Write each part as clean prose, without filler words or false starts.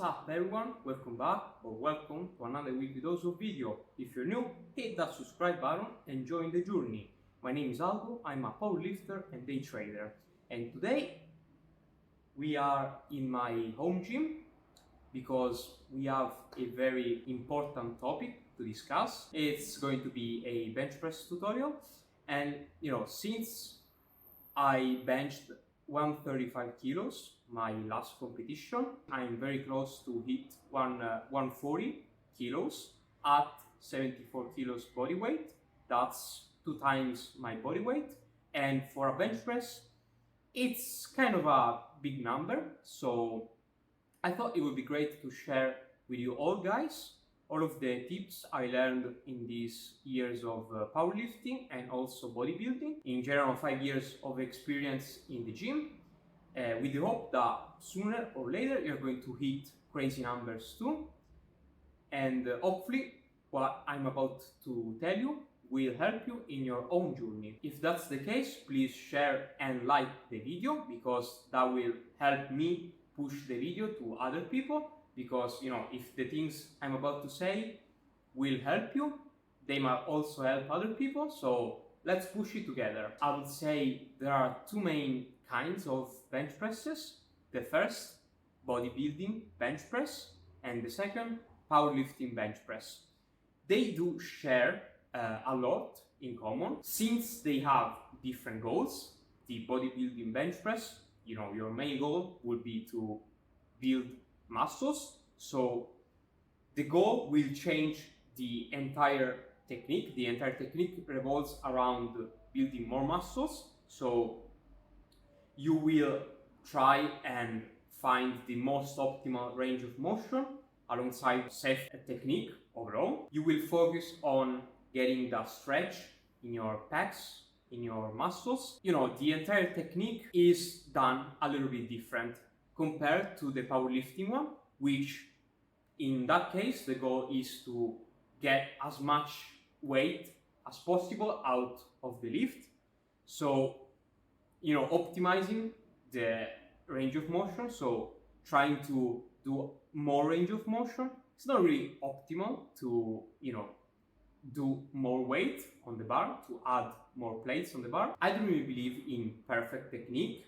up everyone, welcome back or welcome to another week with also video. If you're new, hit that subscribe button and join the journey. My name is Aldo, I'm a powerlifter and day trader, and today we are in my home gym because we have a very important topic to discuss. It's going to be a bench press tutorial, and since I benched 135 kilos my last competition, I'm very close to hit 140 kilos at 74 kilos body weight. That's 2 times my body weight, and for a bench press it's kind of a big number, so I thought it would be great to share with you all guys all of the tips I learned in these years of powerlifting and also bodybuilding. In general, 5 years of experience in the gym, with the hope that sooner or later you're going to hit crazy numbers too. And hopefully what I'm about to tell you will help you in your own journey. If that's the case, please share and like the video, because that will help me push the video to other people. Because if the things I'm about to say will help you, they might also help other people, so let's push it together. I would say there are 2 main kinds of bench presses. The first, bodybuilding bench press, and the second, powerlifting bench press. They do share a lot in common, since they have different goals. The bodybuilding bench press, your main goal would be to build muscles, so the goal will change the entire technique. The entire technique revolves around building more muscles, so you will try and find the most optimal range of motion alongside safe technique overall. You will focus on getting the stretch in your pecs, in your muscles. The entire technique is done a little bit different compared to the powerlifting one, which in that case the goal is to get as much weight as possible out of the lift. So optimizing the range of motion, so trying to do more range of motion. It's not really optimal to do more weight on the bar, to add more plates on the bar. I don't really believe in perfect technique,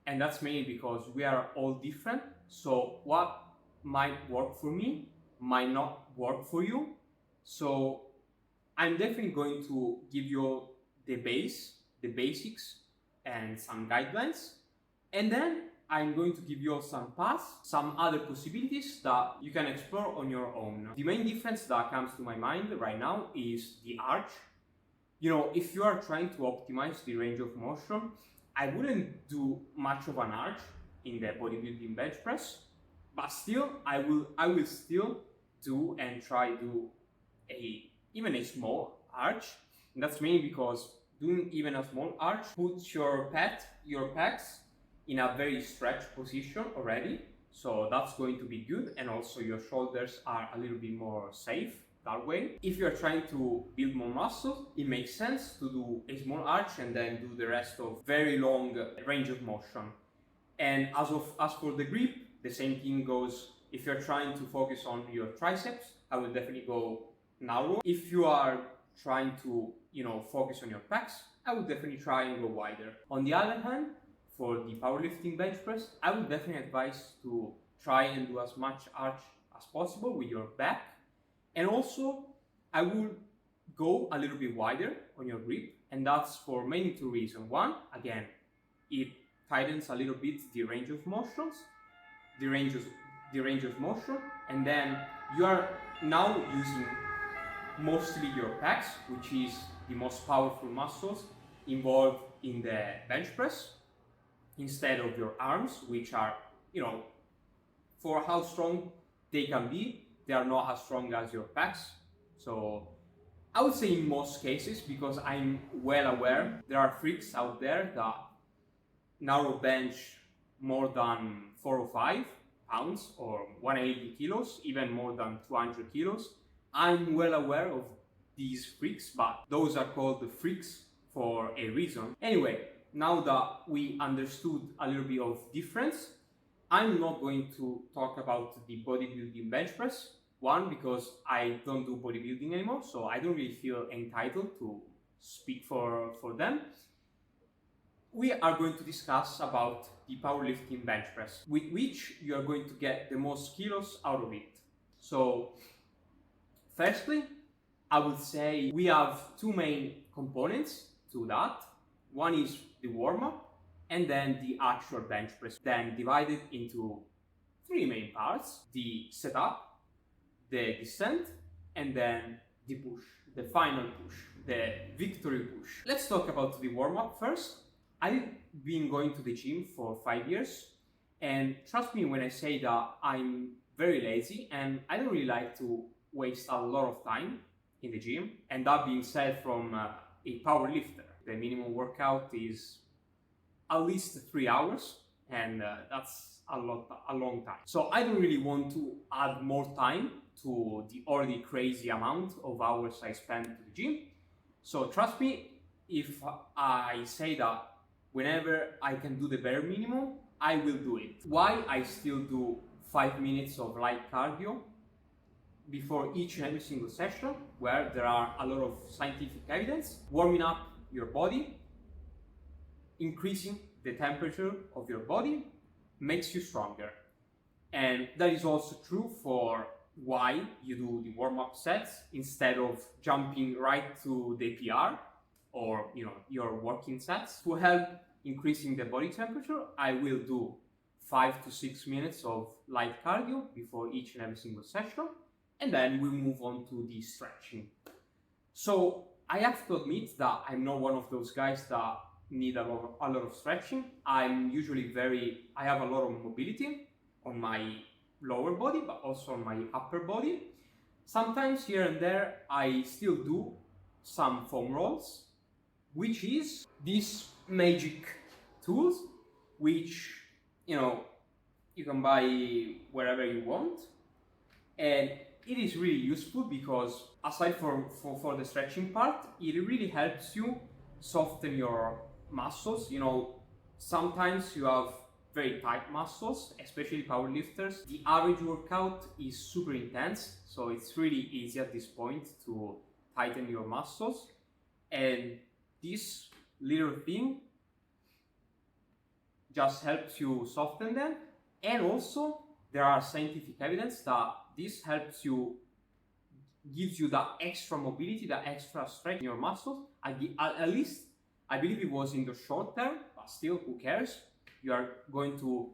and that's mainly because we are all different. So what might work for me might not work for you. So I'm definitely going to give you the basics and some guidelines, and then I'm going to give you some paths, some other possibilities that you can explore on your own. The main difference that comes to my mind right now is the arch. If you are trying to optimize the range of motion, I wouldn't do much of an arch in the bodybuilding bench press, but still I will still do and try do even a small arch. And that's mainly because doing even a small arch puts your pecs in a very stretched position already, so that's going to be good, and also your shoulders are a little bit more safe that way. If you're trying to build more muscle, it makes sense to do a small arch and then do the rest of very long range of motion. And as for the grip, the same thing goes. If you're trying to focus on your triceps, I would definitely go narrow. If you are trying to focus on your pecs, I would definitely try and go wider. On the other hand, for the powerlifting bench press, I would definitely advise to try and do as much arch as possible with your back. And also, I will go a little bit wider on your grip, and that's for mainly 2 reasons. One, again, it tightens a little bit the range of motion, and then you are now using mostly your pecs, which is the most powerful muscles involved in the bench press, instead of your arms, which are, for how strong they can be, they are not as strong as your pecs. So I would say in most cases, because I'm well aware there are freaks out there that narrow bench more than 4 or 5 pounds or 180 kilos, even more than 200 kilos. I'm well aware of these freaks, but those are called the freaks for a reason. Anyway, now that we understood a little bit of difference, I'm not going to talk about the bodybuilding bench press. One, because I don't do bodybuilding anymore, so I don't really feel entitled to speak for them. We are going to discuss about the powerlifting bench press, with which you are going to get the most kilos out of it. So, firstly, I would say we have two main components to that. One is the warm-up, and then the actual bench press, then divided into three main parts: the setup, the descent, and then the push, the final push, the victory push. Let's talk about the warm-up first. I've been going to the gym for 5 years, and trust me when I say that I'm very lazy and I don't really like to waste a lot of time in the gym. And that being said, from a power lifter, the minimum workout is at least 3 hours, and that's a long time. So I don't really want to add more time to the already crazy amount of hours I spend to the gym. So trust me if I say that whenever I can do the bare minimum, I will do it. Why I still do 5 minutes of light cardio before each and every single session, where there are a lot of scientific evidence, warming up your body, increasing the temperature of your body makes you stronger. And that is also true for why you do the warm-up sets instead of jumping right to the PR or your working sets. To help increasing the body temperature, I will do 5 to 6 minutes of light cardio before each and every single session, and then we move on to the stretching. So I have to admit that I'm not one of those guys that need a lot of stretching. I'm usually I have a lot of mobility on my lower body, but also on my upper body. Sometimes here and there I still do some foam rolls, which is these magic tools, which you can buy wherever you want, and it is really useful because aside for the stretching part, it really helps you soften your muscles. Sometimes you have very tight muscles, especially powerlifters. The average workout is super intense, so it's really easy at this point to tighten your muscles, and this little thing just helps you soften them. And also there are scientific evidence that this gives you that extra mobility, that extra stretch in your muscles. At least I believe it was in the short term, but still, who cares? You are going to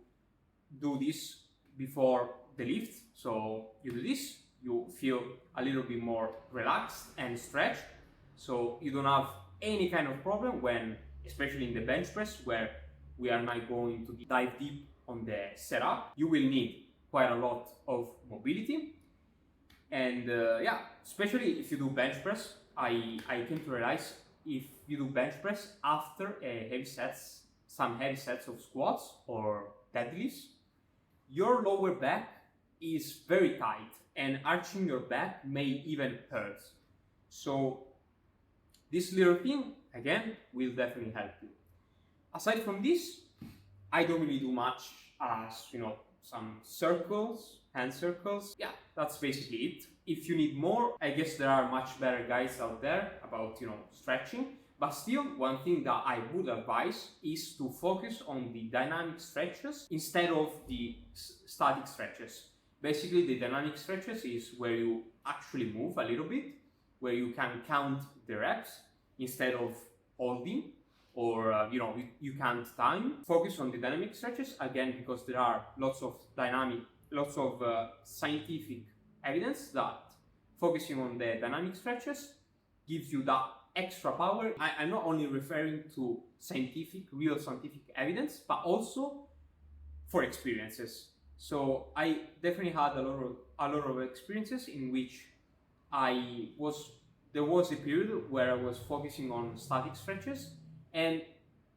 do this before the lift, so you do this, you feel a little bit more relaxed and stretched, so you don't have any kind of problem when, especially in the bench press, where we are now going to dive deep on the setup. You will need quite a lot of mobility, and especially if you do bench press. I came to realize, if you do bench press after some heavy sets of squats or deadlifts, your lower back is very tight, and arching your back may even hurt. So this little thing, again, will definitely help you. Aside from this, I don't really do much as, some circles, hand circles. Yeah, that's basically it. If you need more, I guess there are much better guides out there about, stretching. But still, one thing that I would advise is to focus on the dynamic stretches instead of the static stretches. Basically, the dynamic stretches is where you actually move a little bit, where you can count the reps instead of holding, or you can't time. Focus on the dynamic stretches, again, because there are lots of scientific evidence that focusing on the dynamic stretches gives you that extra power. I'm not only referring to real scientific evidence, but also for experiences. So I definitely had a lot of experiences in which there was a period where I was focusing on static stretches, and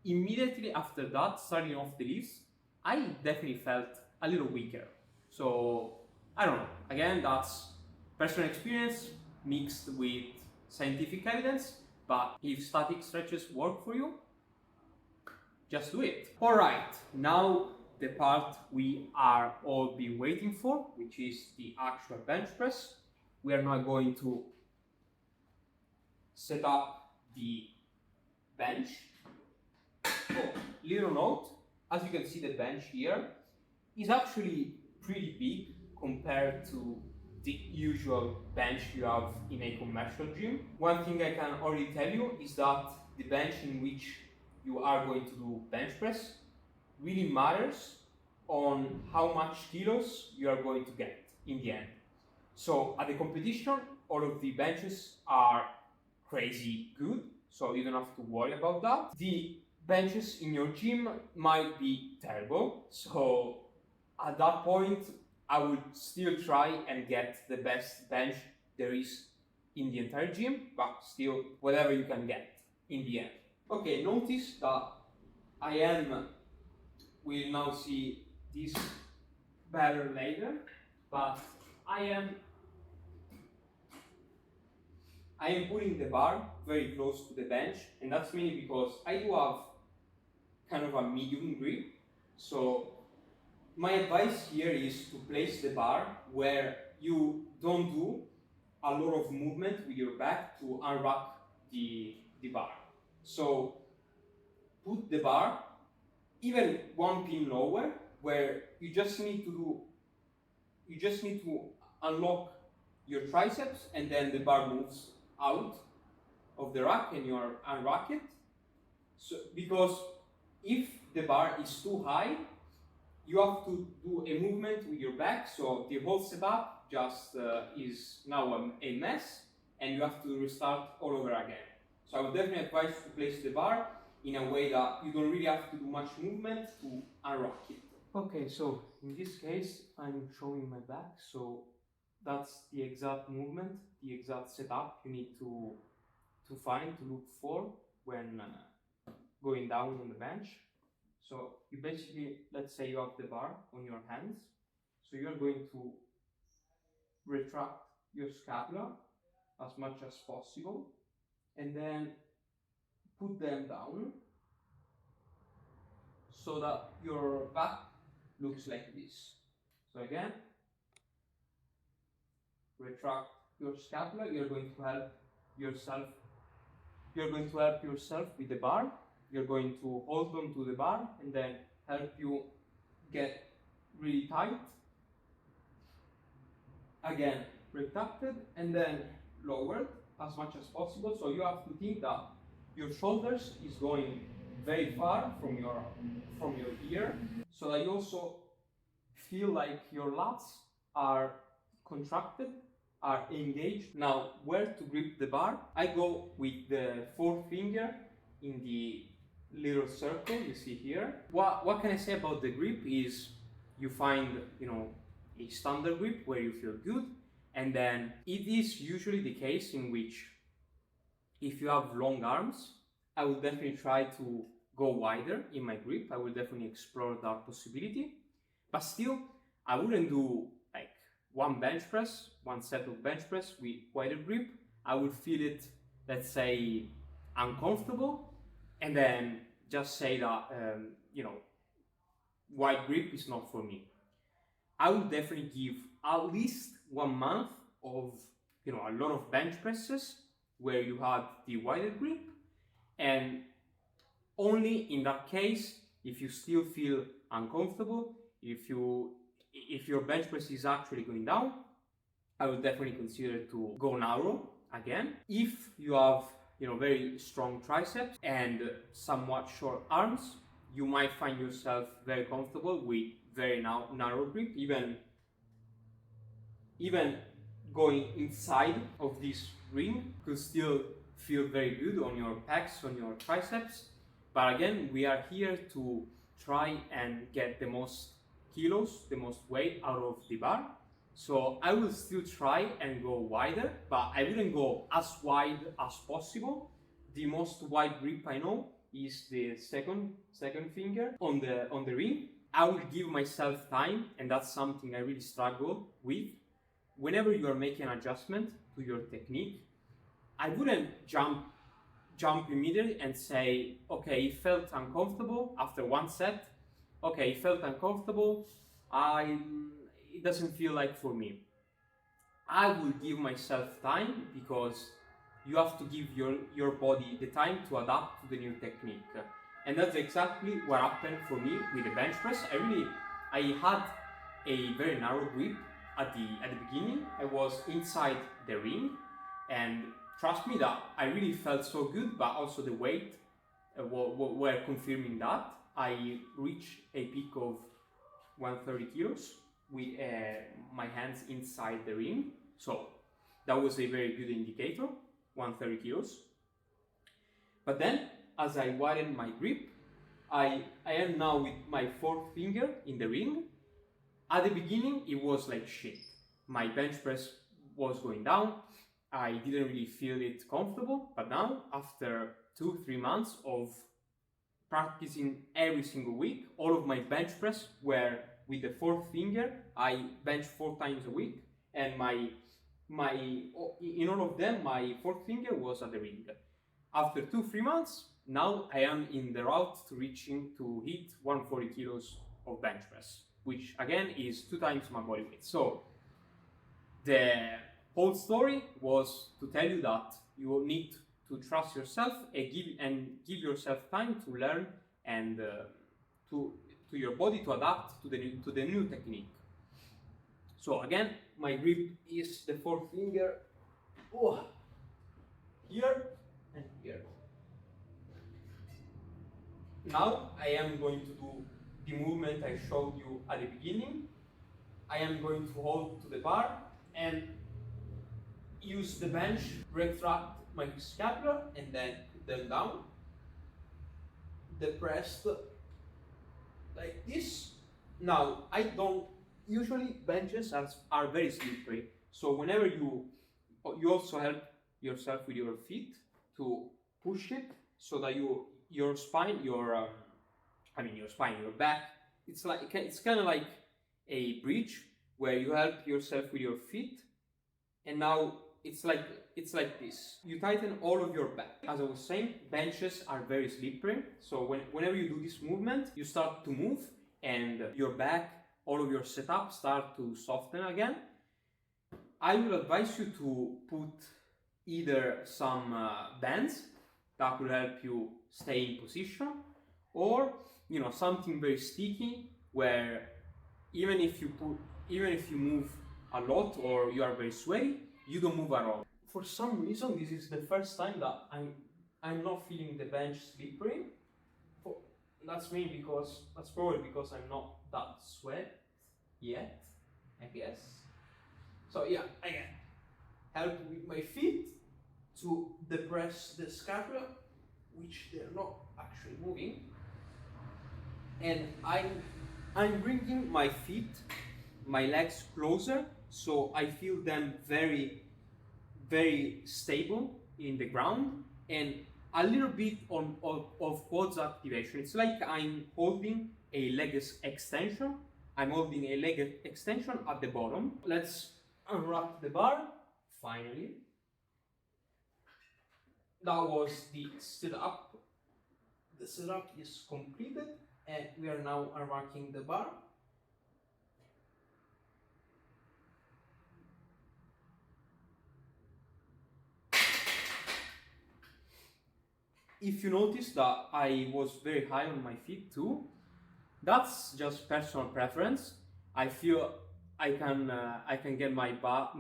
immediately after that, starting off the lifts, I definitely felt a little weaker. So I don't know, again, that's personal experience mixed with scientific evidence, but if static stretches work for you, just do it. Alright, now the part we are all been waiting for, which is the actual bench press. We are now going to set up the bench. Oh, little note, as you can see, the bench here is actually pretty big compared to the usual bench you have in a commercial gym. One thing I can already tell you is that the bench in which you are going to do bench press really matters on how much kilos you are going to get in the end. So at the competition, all of the benches are crazy good, so you don't have to worry about that. The benches in your gym might be terrible, so at that point I would still try and get the best bench there is in the entire gym, but still whatever you can get in the end. Okay, notice that we'll now see this better later, but I am putting the bar very close to the bench, and that's mainly because I do have kind of a medium grip. So my advice here is to place the bar where you don't do a lot of movement with your back to unrack the bar. So put the bar even one pin lower, where you just need to unlock your triceps, and then the bar moves out of the rack and you unrack it. So because if the bar is too high, you have to do a movement with your back, so the whole setup just is now a mess, and you have to restart all over again. So I would definitely advise to place the bar in a way that you don't really have to do much movement to unrock it. Okay, so in this case I'm showing my back, so that's the exact movement, the exact setup you need to look for when going down on the bench. So you basically, let's say you have the bar on your hands, so you're going to retract your scapula as much as possible, and then put them down so that your back looks like this. So again, retract your scapula. You're going to help yourself with the bar. You're going to hold on to the bar and then help you get really tight. Again, retracted and then lowered as much as possible. So you have to think that your shoulders is going very far from your ear, so that you also feel like your lats are contracted, are engaged. Now, where to grip the bar? I go with the fourth finger in the little circle you see here. What can I say about the grip is you find, a standard grip where you feel good, and then it is usually the case in which if you have long arms, I will definitely try to go wider in my grip. I will definitely explore that possibility, but still I wouldn't do like one set of bench press with wider grip. I would feel it, let's say, uncomfortable, and then just say that wide grip is not for me. I would definitely give at least 1 month of a lot of bench presses where you had the wider grip, and only in that case, if you still feel uncomfortable, if your bench press is actually going down, I would definitely consider to go narrow again. If you have very strong triceps and somewhat short arms, you might find yourself very comfortable with very narrow grip. Even going inside of this ring could still feel very good on your pecs, on your triceps. But again, we are here to try and get the most kilos, the most weight out of the bar. So I will still try and go wider, but I wouldn't go as wide as possible. The most wide grip I know is the second finger on the ring. I will give myself time, and that's something I really struggle with. Whenever you are making an adjustment to your technique, I wouldn't jump immediately and say, okay, it felt uncomfortable after one set, okay, it felt uncomfortable. It doesn't feel like for me. I will give myself time, because you have to give your body the time to adapt to the new technique. And that's exactly what happened for me with the bench press. I had a very narrow grip at the beginning. I was inside the ring, and trust me that I really felt so good, but also the weight were confirming that. I reached a peak of 130 kilos with my hands inside the ring. So that was a very good indicator, 130 kilos. But then, as I widened my grip, I am now with my fourth finger in the ring. At the beginning, it was like shit. My bench press was going down. I didn't really feel it comfortable. But now, after 2-3 months of practicing every single week, all of my bench press were with the fourth finger. I bench 4 times a week, and in all of them, my fourth finger was at the ring. After 2-3 months, now I am in the route to hit 140 kilos of bench press, which again is 2 times my body weight. So the whole story was to tell you that you need to trust yourself and give yourself time to learn and to your body to adapt to the new technique. So again, my grip is the fourth finger, here and here. Now I am going to do the movement I showed you at the beginning. I am going to hold to the bar and use the bench, retract my scapula, and then put them down. Depressed like this. Now, usually benches are very slippery, so whenever you also help yourself with your feet to push it, so that your back, it's kind of like a bridge where you help yourself with your feet, and now it's like this. You tighten all of your back. As I was saying, benches are very slippery, so whenever you do this movement, you start to move, and your back, all of your setup start to soften again. I will advise you to put either some bands that will help you stay in position, or something very sticky where even if you move a lot or you are very sweaty, you don't move at all. For some reason, this is the first time that I'm not feeling the bench slippery. That's probably because I'm not that sweat yet, I guess. So yeah, again, help with my feet to depress the scapula, which they're not actually moving, and I'm bringing my feet, my legs closer, so I feel them very, very stable in the ground, and a little bit of quads activation. It's like I'm holding a leg extension. I'm holding a leg extension at the bottom. Let's unwrap the bar, finally. That was the setup. The setup is completed, and we are now unracking the bar. If you notice that I was very high on my feet too, that's just personal preference. I feel I can get my butt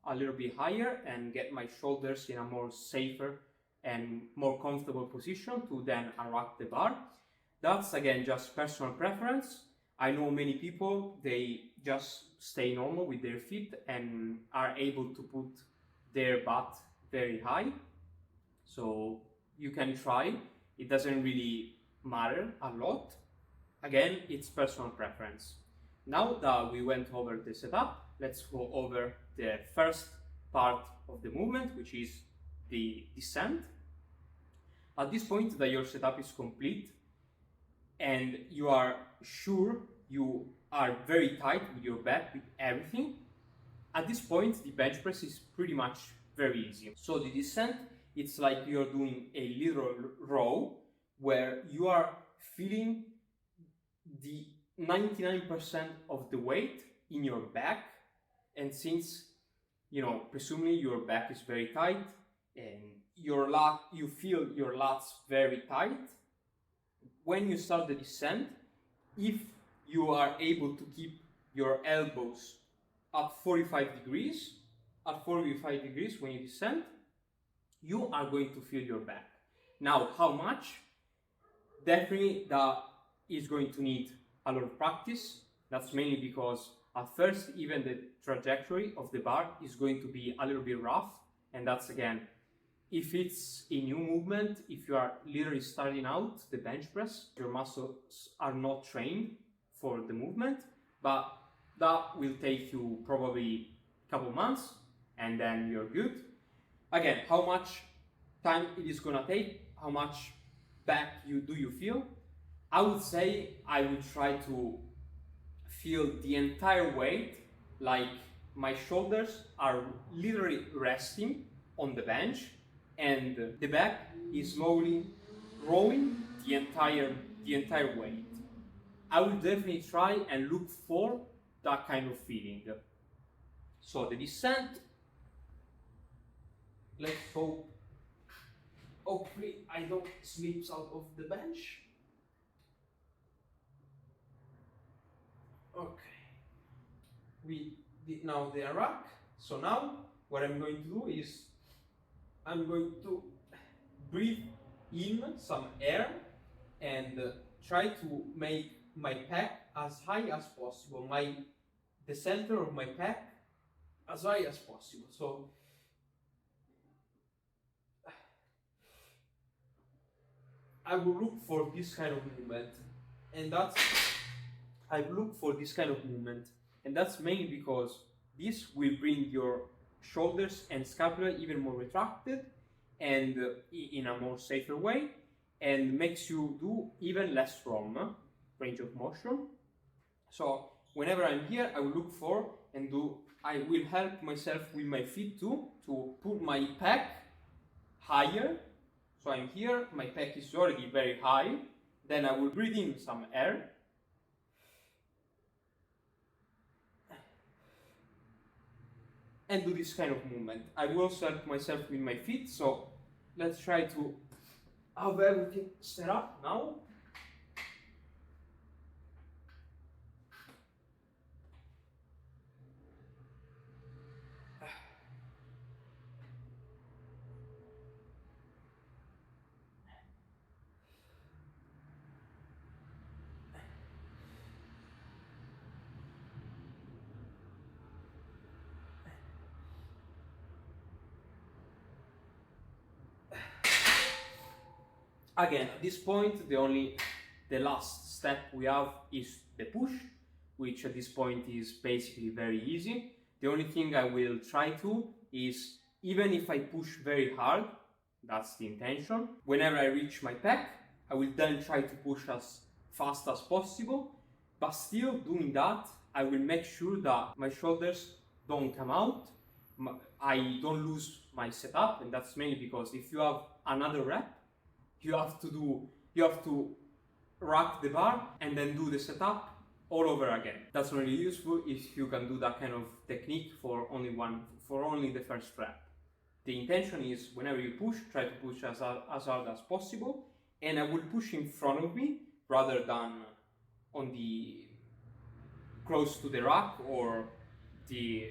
a little bit higher and get my shoulders in a more safer and more comfortable position to then unrack the bar. That's again just personal preference. I know many people, they just stay normal with their feet and are able to put their butt very high. So you can try. It doesn't really matter a lot. Again, it's personal preference. Now that we went over the setup, let's go over the first part of the movement, which is the descent. At this point that your setup is complete and you are sure you are very tight with your back, with everything, at this point the bench press is pretty much very easy. So the descent, it's like you're doing a little row where you are feeling the 99% of the weight in your back, and since presumably your back is very tight and you feel your lats very tight, when you start the descent, if you are able to keep your elbows at 45 degrees when you descend, you are going to feel your back. Now, how much? Definitely that is going to need a lot of practice. That's mainly because at first, even the trajectory of the bar is going to be a little bit rough. And that's, again, if it's a new movement, if you are literally starting out the bench press, your muscles are not trained for the movement, but that will take you probably a couple months and then you're good. Again, how much time it is gonna take, how much back do you feel? I would say I would try to feel the entire weight, like my shoulders are literally resting on the bench and the back is slowly growing the entire weight. I will definitely try and look for that kind of feeling. So the descent, let's hope, hopefully I don't slip out of the bench. Okay, we did now the rack. So now what I'm going to do is I'm going to breathe in some air and try to make my pec as high as possible, the center of my pec as high as possible. So I will look for this kind of movement, and that's mainly because this will bring your shoulders and scapula even more retracted and in a more safer way, and makes you do even less ROM, range of motion. So whenever I'm here, I will look for and I will help myself with my feet too, to put my pec higher. So I'm here, my pec is already very high, then I will breathe in some air. And do this kind of movement. I will also help myself with my feet, so let's try to have everything set up now. Again, at this point, the last step we have is the push, which at this point is basically very easy. The only thing I will try to is, even if I push very hard, that's the intention, whenever I reach my pec, I will then try to push as fast as possible, but still doing that, I will make sure that my shoulders don't come out, I don't lose my setup, and that's mainly because if you have another rep, you have to rack the bar and then do the setup all over again. That's really useful if you can do that kind of technique for only the first rep. The intention is, whenever you push, try to push as hard as possible, and I will push in front of me rather than on the close to the rack or the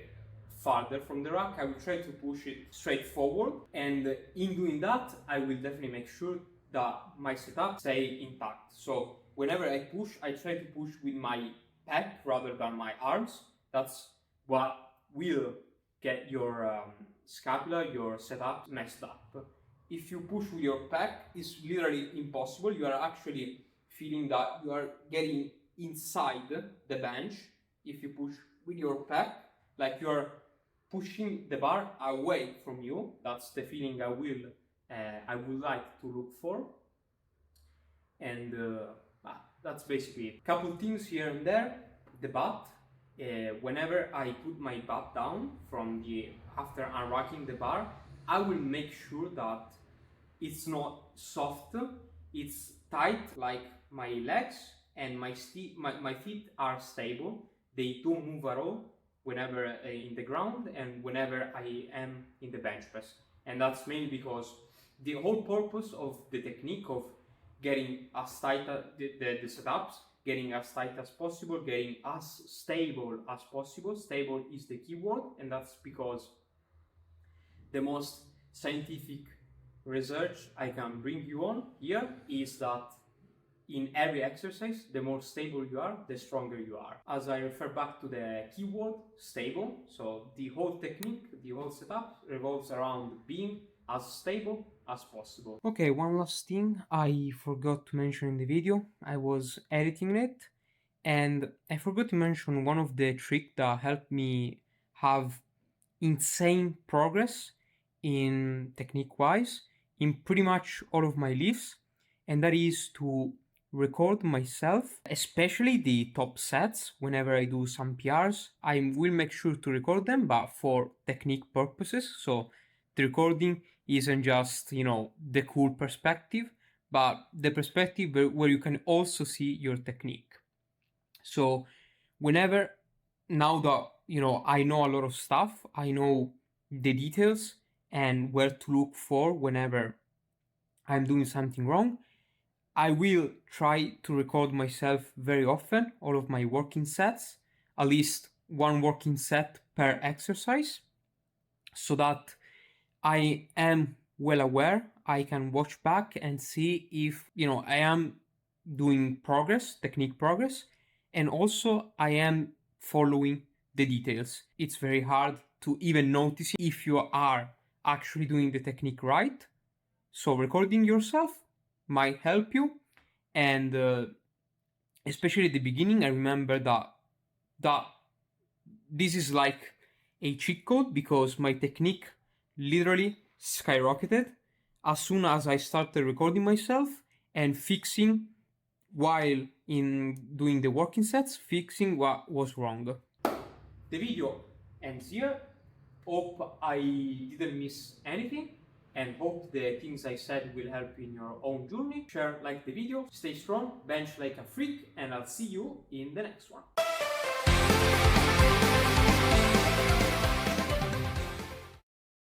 farther from the rack. I will try to push it straight forward, and in doing that, I will definitely make sure that my setup stay intact. So whenever I push, I try to push with my pec rather than my arms. That's what will get your scapula, your setup messed up. If you push with your pec, it's literally impossible. You are actually feeling that you are getting inside the bench. If you push with your pec, like you are pushing the bar away from you. That's the feeling I would like to look for. And that's basically it. A couple things here and there. The butt. Whenever I put my butt down after unracking the bar, I will make sure that it's not soft, it's tight like my legs, and my feet are stable. They don't move at all whenever in the ground and whenever I am in the bench press. And that's mainly because the whole purpose of the technique of getting as tight the setups, getting as tight as possible, getting as stable as possible. Stable is the key word, and that's because the most scientific research I can bring you on here is that in every exercise, the more stable you are, the stronger you are. As I refer back to the keyword stable, so the whole technique, the whole setup revolves around being as stable as possible. Okay, one last thing I forgot to mention in the video. I was editing it and I forgot to mention one of the tricks that helped me have insane progress in technique wise in pretty much all of my lifts, and that is to record myself, especially the top sets. Whenever I do some PRs, I will make sure to record them, but for technique purposes. So the recording isn't just, the cool perspective, but the perspective where you can also see your technique. So whenever, now that I know a lot of stuff, I know the details and where to look for whenever I'm doing something wrong, I will try to record myself very often, all of my working sets, at least one working set per exercise, so that I am well aware. I can watch back and see if I am doing progress, technique progress, and also I am following the details. It's very hard to even notice if you are actually doing the technique right. So recording yourself might help you, and especially at the beginning, I remember that this is like a cheat code because my technique literally skyrocketed as soon as I started recording myself and fixing while in doing the working sets, fixing what was wrong. The video ends here. Hope I didn't miss anything, and hope the things I said will help in your own journey. Share, like the video, stay strong, bench like a freak, and I'll see you in the next one.